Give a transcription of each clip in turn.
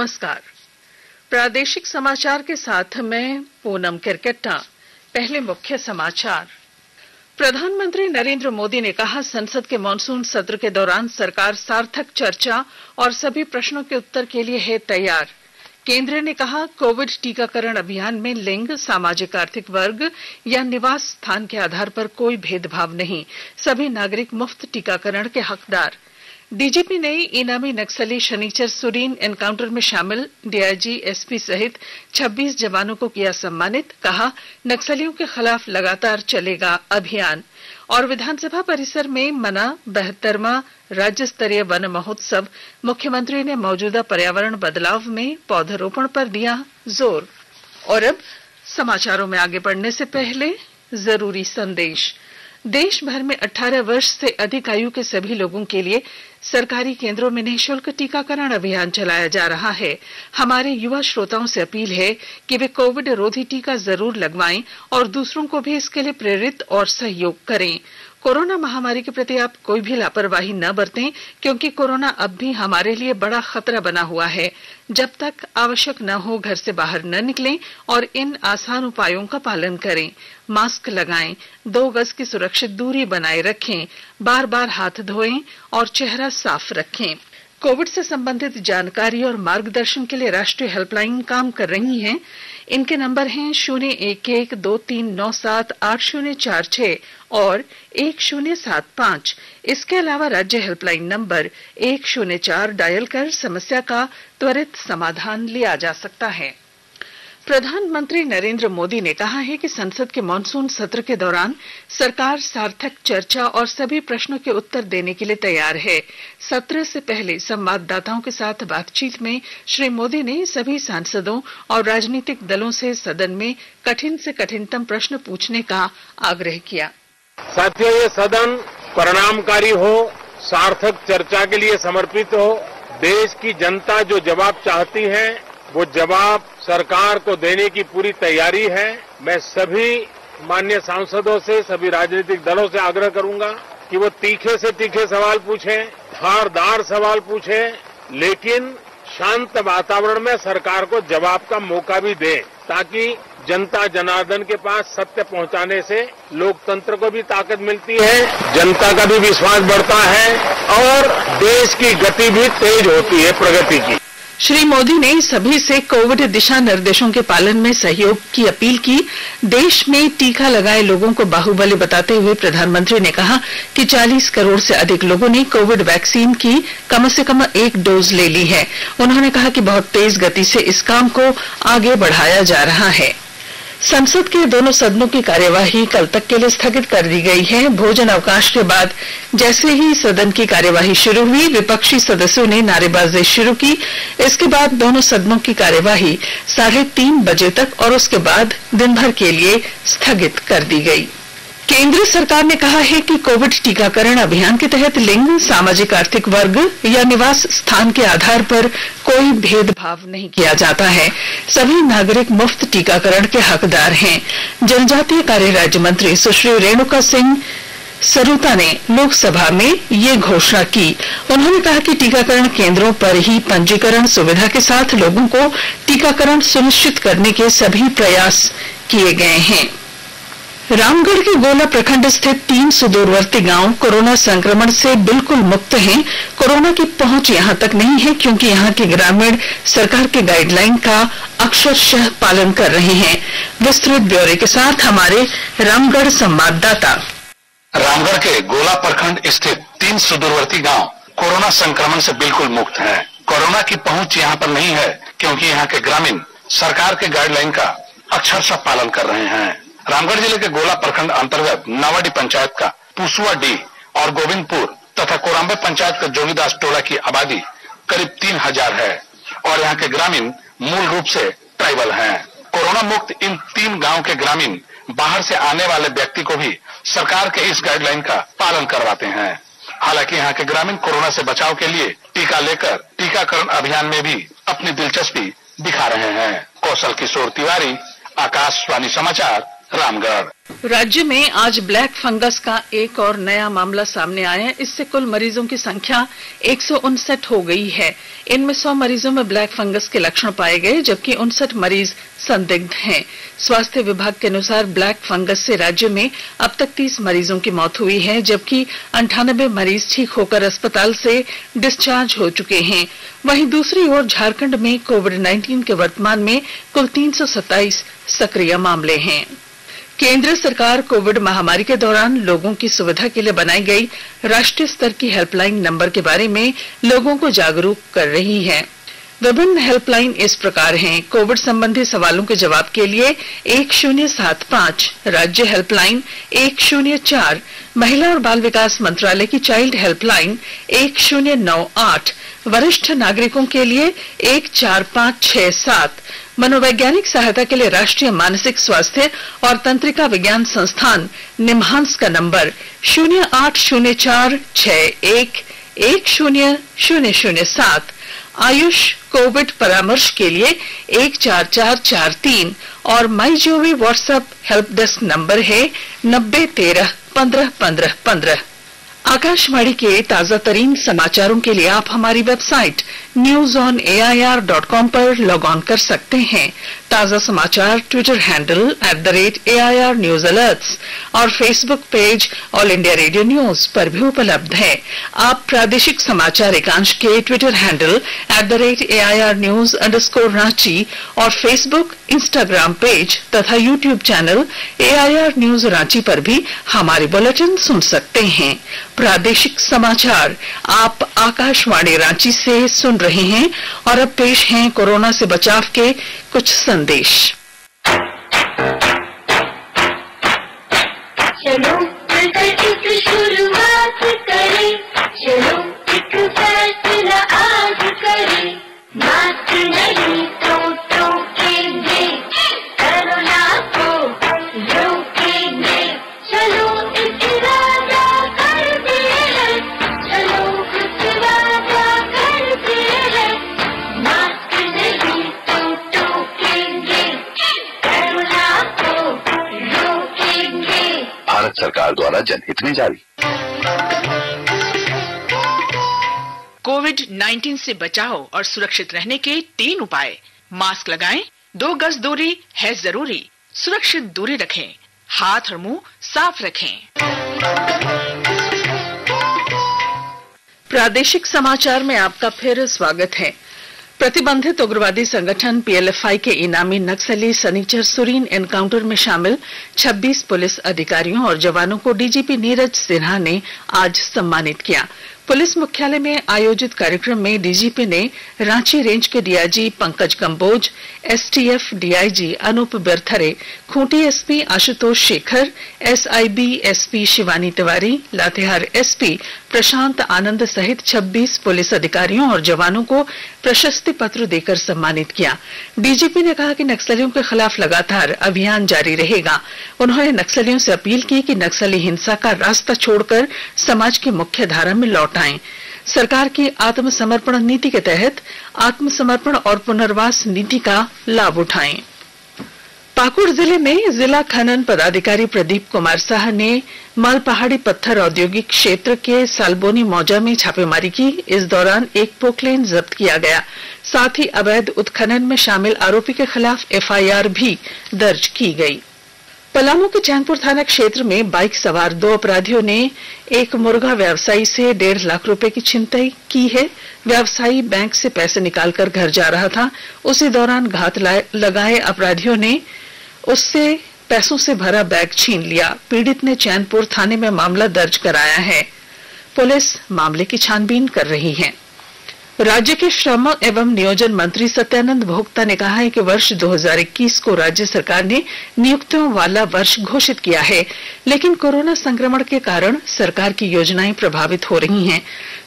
नमस्कार। प्रादेशिक समाचार के साथ मैं पूनम किरकेट्टा। पहले मुख्य समाचार। प्रधानमंत्री नरेंद्र मोदी ने कहा, संसद के मॉनसून सत्र के दौरान सरकार सार्थक चर्चा और सभी प्रश्नों के उत्तर के लिए है तैयार। केंद्र ने कहा, कोविड टीकाकरण अभियान में लिंग, सामाजिक आर्थिक वर्ग या निवास स्थान के आधार पर कोई भेदभाव नहीं, सभी नागरिक मुफ्त टीकाकरण के हकदार। डीजीपी ने इनामी नक्सली शनिचर सुरीन एनकाउंटर में शामिल डीआईजी, एसपी सहित 26 जवानों को किया सम्मानित। कहा, नक्सलियों के खिलाफ लगातार चलेगा अभियान। और विधानसभा परिसर में मना 72वां राज्य स्तरीय वन महोत्सव, मुख्यमंत्री ने मौजूदा पर्यावरण बदलाव में पौधरोपण पर दिया जोर। और अब समाचारों में आगे बढ़ने से पहले जरूरी संदेश। देश भर में 18 वर्ष से अधिक आयु के सभी लोगों के लिए सरकारी केंद्रों में निःशुल्क टीकाकरण अभियान चलाया जा रहा है। हमारे युवा श्रोताओं से अपील है कि वे कोविड रोधी टीका जरूर लगवाएं और दूसरों को भी इसके लिए प्रेरित और सहयोग करें। कोरोना महामारी के प्रति आप कोई भी लापरवाही न बरतें, क्योंकि कोरोना अब भी हमारे लिए बड़ा खतरा बना हुआ है। जब तक आवश्यक न हो, घर से बाहर न निकलें और इन आसान उपायों का पालन करें। मास्क लगाएं, 2 गज की सुरक्षित दूरी बनाए रखें, बार बार हाथ धोएं और चेहरा साफ रखें। कोविड से संबंधित जानकारी और मार्गदर्शन के लिए राष्ट्रीय हेल्पलाइन काम कर रही हैं। इनके नंबर हैं 011239780046 और 1075। इसके अलावा राज्य हेल्पलाइन नंबर 104 डायल कर समस्या का त्वरित समाधान लिया जा सकता है। प्रधानमंत्री नरेंद्र मोदी ने कहा है कि संसद के मॉनसून सत्र के दौरान सरकार सार्थक चर्चा और सभी प्रश्नों के उत्तर देने के लिए तैयार है। सत्र से पहले संवाददाताओं के साथ बातचीत में श्री मोदी ने सभी सांसदों और राजनीतिक दलों से सदन में कठिन से कठिनतम प्रश्न पूछने का आग्रह किया। साथियों, ये सदन परिणामकारी हो, सार्थक चर्चा के लिए समर्पित हो। देश की जनता जो जवाब चाहती है, वो जवाब सरकार को देने की पूरी तैयारी है। मैं सभी माननीय सांसदों से, सभी राजनीतिक दलों से आग्रह करूंगा कि वो तीखे से तीखे सवाल पूछें, धारदार सवाल पूछें, लेकिन शांत वातावरण में सरकार को जवाब का मौका भी दें, ताकि जनता जनार्दन के पास सत्य पहुंचाने से लोकतंत्र को भी ताकत मिलती है, जनता का भी विश्वास बढ़ता है और देश की गति भी तेज होती है, प्रगति की। श्री मोदी ने सभी से कोविड दिशा निर्देशों के पालन में सहयोग की अपील की। देश में टीका लगाए लोगों को बाहुबली बताते हुए प्रधानमंत्री ने कहा कि 40 करोड़ से अधिक लोगों ने कोविड वैक्सीन की कम से कम 1 डोज ले ली है। उन्होंने कहा कि बहुत तेज गति से इस काम को आगे बढ़ाया जा रहा है। संसद के दोनों सदनों की कार्यवाही कल तक के लिए स्थगित कर दी गई है। भोजन अवकाश के बाद जैसे ही सदन की कार्यवाही शुरू हुई, विपक्षी सदस्यों ने नारेबाजी शुरू की। इसके बाद दोनों सदनों की कार्यवाही 3:30 बजे तक और उसके बाद दिन भर के लिए स्थगित कर दी गई। केंद्र सरकार ने कहा है कि कोविड टीकाकरण अभियान के तहत लिंग, सामाजिक आर्थिक वर्ग या निवास स्थान के आधार पर कोई भेदभाव नहीं किया जाता है। सभी नागरिक मुफ्त टीकाकरण के हकदार हैं। जनजातीय कार्य राज्य मंत्री सुश्री रेणुका सिंह सरूता ने लोकसभा में ये घोषणा की। उन्होंने कहा कि टीकाकरण केंद्रों पर ही पंजीकरण सुविधा के साथ लोगों को टीकाकरण सुनिश्चित करने के सभी प्रयास किए गए हैं। रामगढ़ के गोला प्रखंड स्थित 3 सुदूरवर्ती गांव कोरोना संक्रमण से बिल्कुल मुक्त हैं। कोरोना की पहुंच यहां तक नहीं है, क्योंकि यहां के ग्रामीण सरकार के गाइडलाइन का अक्षरशः पालन कर रहे हैं। विस्तृत ब्यौरे के साथ हमारे रामगढ़ संवाददाता। रामगढ़ के गोला प्रखंड स्थित 3 सुदूरवर्ती गांव कोरोना संक्रमण से बिल्कुल मुक्त हैं। कोरोना की पहुंच यहां पर नहीं है, क्योंकि यहां के ग्रामीण सरकार के गाइडलाइन का अक्षरशः पालन कर रहे हैं। रामगढ़ जिले के गोला प्रखंड अंतर्गत नावाडी पंचायत का पुसुआ डी और गोविंदपुर तथा कोराम्बे पंचायत का जोगीदास टोला की आबादी करीब 3000 है और यहाँ के ग्रामीण मूल रूप से ट्राइबल हैं। कोरोना मुक्त इन 3 गांव के ग्रामीण बाहर से आने वाले व्यक्ति को भी सरकार के इस गाइडलाइन का पालन करवाते हैं। हालांकि यहाँ के ग्रामीण कोरोना से बचाव के लिए टीका लेकर टीकाकरण अभियान में भी अपनी दिलचस्पी दिखा रहे हैं। कौशल किशोर तिवारी, आकाशवाणी समाचार, रामगढ़। राज्य में आज ब्लैक फंगस का एक और नया मामला सामने आया है। इससे कुल मरीजों की संख्या 159 हो गई है। इनमें 100 मरीजों में ब्लैक फंगस के लक्षण पाए गए, जबकि 59 मरीज संदिग्ध हैं। स्वास्थ्य विभाग के अनुसार ब्लैक फंगस से राज्य में अब तक 30 मरीजों की मौत हुई है, जबकि 98 मरीज ठीक होकर अस्पताल से डिस्चार्ज हो चुके हैं। वहीं दूसरी ओर झारखंड में कोविड-19 के वर्तमान में कुल 327 सक्रिय मामले हैं। केंद्र सरकार कोविड महामारी के दौरान लोगों की सुविधा के लिए बनाई गई राष्ट्रीय स्तर की हेल्पलाइन नंबर के बारे में लोगों को जागरूक कर रही है। विभिन्न हेल्पलाइन इस प्रकार हैं। कोविड संबंधी सवालों के जवाब के लिए 1075, राज्य हेल्पलाइन 104, महिला और बाल विकास मंत्रालय की चाइल्ड हेल्पलाइन 1098, वरिष्ठ नागरिकों के लिए 14567, मनोवैज्ञानिक सहायता के लिए राष्ट्रीय मानसिक स्वास्थ्य और तंत्रिका विज्ञान संस्थान निम्हांस का नंबर 0804611007, आयुष कोविड परामर्श के लिए 14443 और MyGov WhatsApp help desk number है 9013151515। आकाशवाणी के ताजा तरीन समाचारों के लिए आप हमारी वेबसाइट newsonair.com पर लॉग ऑन कर सकते हैं। ताजा समाचार Twitter handle @AIR News Alerts और Facebook page all India radio news पर भी उपलब्ध है। आप प्रादेशिक समाचार एकांश के ट्विटर हैंडल @AIR News_Ranchi और फेसबुक, इंस्टाग्राम पेज तथा YouTube channel AIR News Ranchi पर भी हमारे बुलेटिन सुन सकते हैं। प्रादेशिक समाचार आप आकाशवाणी रांची से सुन रहे हैं और अब पेश हैं कोरोना से बचाव के कुछ संदेश। चलो मिलकर एक शुरुआत करें, चलो एक फैसला आज करें, मास्क नहीं तो टोकेंगे, कोरोना को रोकेंगे, चलो एक वादा करते हैं, चलो कुछ वादा करते हैं, मास्क नहीं तो टोकेंगे, कोरोना को रोकेंगे। भारत सरकार द्वारा जनहित में जारी। कोविड-19 से बचाव और सुरक्षित रहने के 3 उपाय। मास्क लगाएं, 2 गज दूरी है जरूरी, सुरक्षित दूरी रखें, हाथ और मुंह साफ रखें। प्रादेशिक समाचार में आपका फिर स्वागत है। प्रतिबंधित उग्रवादी संगठन PLFI के इनामी नक्सली सनीचर सुरीन एनकाउंटर में शामिल 26 पुलिस अधिकारियों और जवानों को डीजीपी नीरज सिन्हा ने आज सम्मानित किया। पुलिस मुख्यालय में आयोजित कार्यक्रम में डीजीपी ने रांची रेंज के DIG Pankaj Kamboj, STF DIG Anup Birthare, Khunti SP Ashutosh Shekhar, SIB SP Shivani Tiwari, Latehar SP Prashant Anand सहित 26 पुलिस अधिकारियों और जवानों को प्रशस्ति पत्र देकर सम्मानित किया। डीजीपी ने कहा कि नक्सलियों के खिलाफ लगातार अभियान जारी रहेगा। उन्होंने नक्सलियों से अपील की कि नक्सली हिंसा का रास्ता छोड़कर समाज की मुख्य धारा में लौट आएं। सरकार की आत्मसमर्पण नीति के तहत आत्मसमर्पण और पुनर्वास नीति का लाभ उठाएं। पाकुड़ जिले में जिला खनन पदाधिकारी प्रदीप कुमार साह ने माल पहाड़ी पत्थर औद्योगिक क्षेत्र के सालबोनी मौजा में छापेमारी की। इस दौरान एक पोकलेन जब्त किया गया। साथ ही अवैध उत्खनन में शामिल आरोपी के खिलाफ FIR भी दर्ज की गई। पलामू के चैनपुर थाना क्षेत्र में बाइक सवार 2 अपराधियों ने एक मुर्गा व्यवसायी से 1.5 लाख रुपए की छिनतई की है। व्यवसायी बैंक से पैसे निकालकर घर जा रहा था। उसी दौरान घात लगाए अपराधियों ने उससे पैसों से भरा बैग छीन लिया। पीड़ित ने चैनपुर थाने में मामला दर्ज कराया है। पुलिस मामले की छानबीन कर रही है। राज्य के श्रम एवं नियोजन मंत्री सत्यानंद भोक्ता ने कहा है कि वर्ष 2021 को राज्य सरकार ने नियुक्तियों वाला वर्ष घोषित किया है, लेकिन कोरोना संक्रमण के कारण सरकार की योजनाएं प्रभावित हो रही हैं।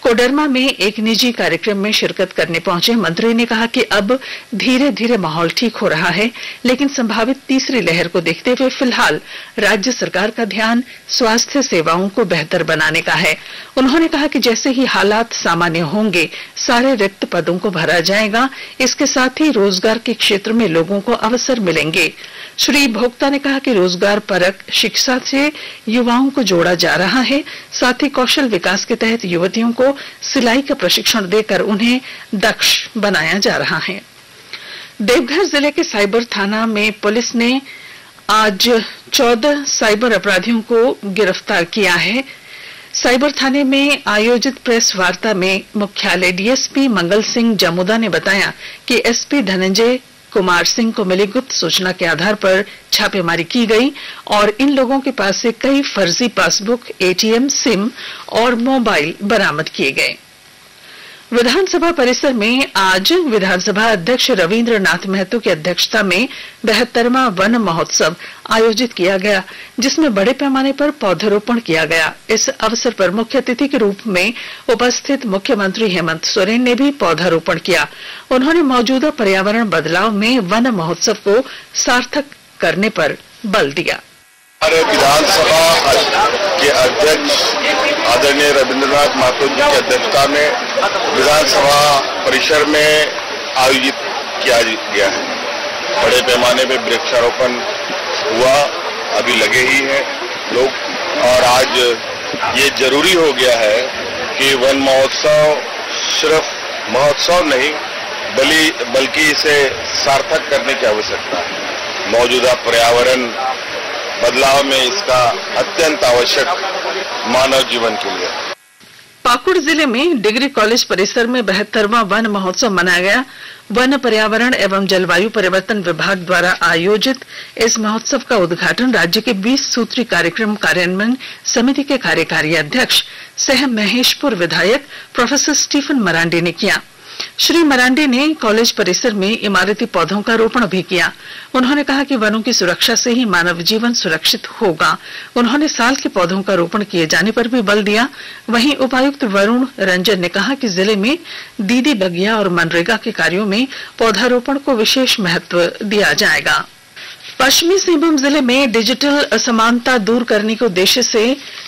कोडरमा में एक निजी कार्यक्रम में शिरकत करने पहुंचे मंत्री ने कहा कि अब धीरे धीरे माहौल ठीक हो रहा है, लेकिन संभावित तीसरी लहर को देखते हुए फिलहाल राज्य सरकार का ध्यान स्वास्थ्य सेवाओं को बेहतर बनाने का है। उन्होंने कहा कि जैसे ही हालात सामान्य होंगे सारे रिक्त पदों को भरा जाएगा, इसके साथ ही रोजगार के क्षेत्र में लोगों को अवसर मिलेंगे। श्री भोक्ता ने कहा कि रोजगार परक शिक्षा से युवाओं को जोड़ा जा रहा है, साथ ही कौशल विकास के तहत युवतियों को सिलाई का प्रशिक्षण देकर उन्हें दक्ष बनाया जा रहा है। देवघर जिले के साइबर थाना में पुलिस ने आज 14 साइबर अपराधियों को गिरफ्तार किया है। साइबर थाने में आयोजित प्रेस वार्ता में मुख्यालय डीएसपी मंगल सिंह जमुदा ने बताया कि एसपी धनंजय कुमार सिंह को मिली गुप्त सूचना के आधार पर छापेमारी की गई और इन लोगों के पास से कई फर्जी पासबुक, एटीएम, सिम और मोबाइल बरामद किए गए। विधानसभा परिसर में आज विधानसभा अध्यक्ष रविंद्र नाथ महतो की अध्यक्षता में 72वां वन महोत्सव आयोजित किया गया, जिसमें बड़े पैमाने पर पौधरोपण किया गया। इस अवसर पर मुख्य अतिथि के रूप में उपस्थित मुख्यमंत्री हेमंत सोरेन ने भी पौधारोपण किया। उन्होंने मौजूदा पर्यावरण बदलाव में वन महोत्सव को सार्थक करने पर बल दिया। हमारे विधानसभा के अध्यक्ष आदरणीय रविंद्रनाथ महतो जी की अध्यक्षता में विधानसभा परिसर में आयोजित किया गया है। बड़े पैमाने पे वृक्षारोपण हुआ, अभी लगे ही हैं लोग, और आज ये जरूरी हो गया है कि वन महोत्सव सिर्फ महोत्सव नहीं बल्कि इसे सार्थक करने की आवश्यकता है। मौजूदा पर्यावरण बदलाव में इसका अत्यंत आवश्यक मानव जीवन के लिए। पाकुड़ जिले में डिग्री कॉलेज परिसर में 72वां वन महोत्सव मनाया गया। वन पर्यावरण एवं जलवायु परिवर्तन विभाग द्वारा आयोजित इस महोत्सव का उद्घाटन राज्य के 20 सूत्री कार्यक्रम कार्यान्वयन समिति के कार्यकारी अध्यक्ष सह महेशपुर विधायक प्रोफेसर स्टीफन मरांडी ने किया। श्री मरांडी ने कॉलेज परिसर में इमारती पौधों का रोपण भी किया। उन्होंने कहा कि वनों की सुरक्षा से ही मानव जीवन सुरक्षित होगा। उन्होंने साल के पौधों का रोपण किए जाने पर भी बल दिया। वहीं उपायुक्त वरुण रंजन ने कहा कि जिले में दीदी बगिया और मनरेगा के कार्यों में पौधारोपण को विशेष महत्व दिया जाएगा। पश्चिमी सिंहभूम जिले में डिजिटल असमानता दूर करने के उद्देश्य से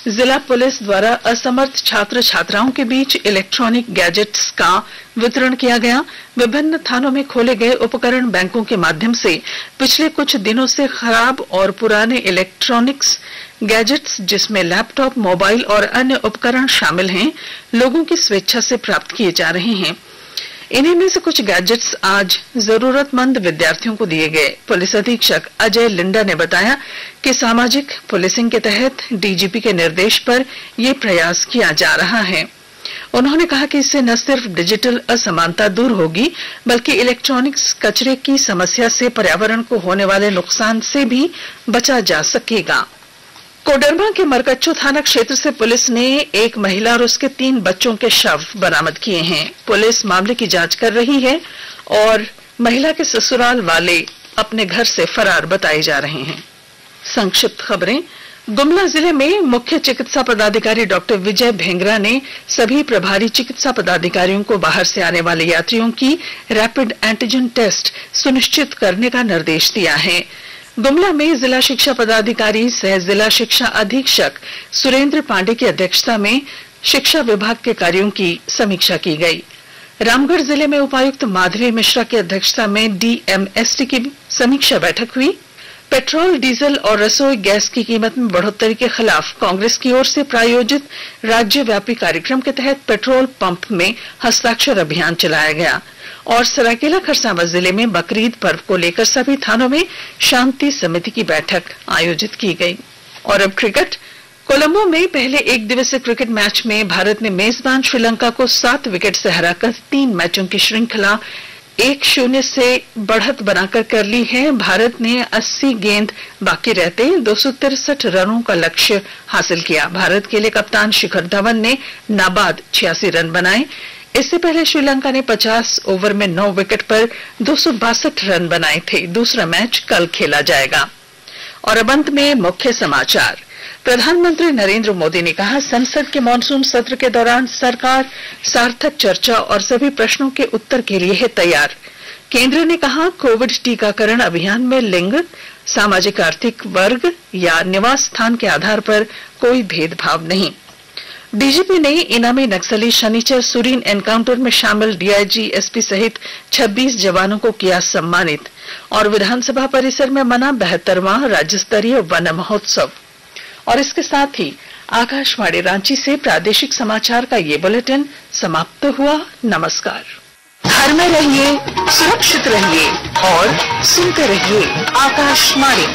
जिला पुलिस द्वारा असमर्थ छात्र छात्राओं के बीच इलेक्ट्रॉनिक गैजेट्स का वितरण किया गया। विभिन्न थानों में खोले गए उपकरण बैंकों के माध्यम से पिछले कुछ दिनों से खराब और पुराने इलेक्ट्रॉनिक्स गैजेट्स, जिसमें लैपटॉप, मोबाइल और अन्य उपकरण शामिल हैं, लोगों की स्वेच्छा से प्राप्त किए जा रहे हैं। इन्हीं में से कुछ गैजेट्स आज जरूरतमंद विद्यार्थियों को दिए गए। पुलिस अधीक्षक अजय लिंडा ने बताया कि सामाजिक पुलिसिंग के तहत डीजीपी के निर्देश पर यह प्रयास किया जा रहा है। उन्होंने कहा कि इससे न सिर्फ डिजिटल असमानता दूर होगी, बल्कि इलेक्ट्रॉनिक्स कचरे की समस्या से पर्यावरण को होने वाले नुकसान से भी बचा जा सकेगा। कोडरमा के मरकच्चो थाना क्षेत्र से पुलिस ने एक महिला और उसके 3 बच्चों के शव बरामद किए हैं। पुलिस मामले की जांच कर रही है और महिला के ससुराल वाले अपने घर से फरार बताए जा रहे हैं। संक्षिप्त खबरें। गुमला जिले में मुख्य चिकित्सा पदाधिकारी डॉक्टर विजय भेंगरा ने सभी प्रभारी चिकित्सा पदाधिकारियों को बाहर से आने वाले यात्रियों की रैपिड एंटीजन टेस्ट सुनिश्चित करने का निर्देश दिया है। गुमला में जिला शिक्षा पदाधिकारी सह जिला शिक्षा अधीक्षक सुरेंद्र पांडे की अध्यक्षता में शिक्षा विभाग के कार्यों की समीक्षा की गई। रामगढ़ जिले में उपायुक्त माधवी मिश्रा की अध्यक्षता में डीएमएसटी की समीक्षा बैठक हुई। पेट्रोल, डीजल और रसोई गैस की कीमत में बढ़ोतरी के खिलाफ कांग्रेस की ओर से प्रायोजित राज्यव्यापी कार्यक्रम के तहत पेट्रोल पंप में हस्ताक्षर अभियान चलाया गया और सरायकेला खरसावां जिले में बकरीद पर्व को लेकर सभी थानों में शांति समिति की बैठक आयोजित की गई। और अब क्रिकेट। कोलंबो में पहले एक दिवसीय क्रिकेट मैच में भारत ने मेजबान श्रीलंका को 7 विकेट से हराकर 3 मैचों की श्रृंखला 1-0 से बढ़त बनाकर कर ली है। भारत ने 80 गेंद बाकी रहते 263 रनों का लक्ष्य हासिल किया। भारत के लिए कप्तान शिखर धवन ने नाबाद 86 रन बनाए। इससे पहले श्रीलंका ने 50 ओवर में 9 विकेट पर 262 रन बनाए थे। दूसरा मैच कल खेला जाएगा। और अब अंत में मुख्य समाचार। प्रधानमंत्री नरेंद्र मोदी ने कहा, संसद के मॉनसून सत्र के दौरान सरकार सार्थक चर्चा और सभी प्रश्नों के उत्तर के लिए है तैयार। केंद्र ने कहा, कोविड टीकाकरण अभियान में लिंग, सामाजिक आर्थिक वर्ग या निवास स्थान के आधार पर कोई भेदभाव नहीं। डीजीपी ने इनामी नक्सली शनिचर सुरीन एनकाउंटर में शामिल डीआईजी, एसपी सहित 26 जवानों को किया सम्मानित। और विधानसभा परिसर में मना 72वां राज्य स्तरीय वन महोत्सव। और इसके साथ ही आकाशवाणी रांची से प्रादेशिक समाचार का ये बुलेटिन समाप्त हुआ। नमस्कार। घर में रहिए, सुरक्षित रहिए और सुनते रहिए आकाशवाणी।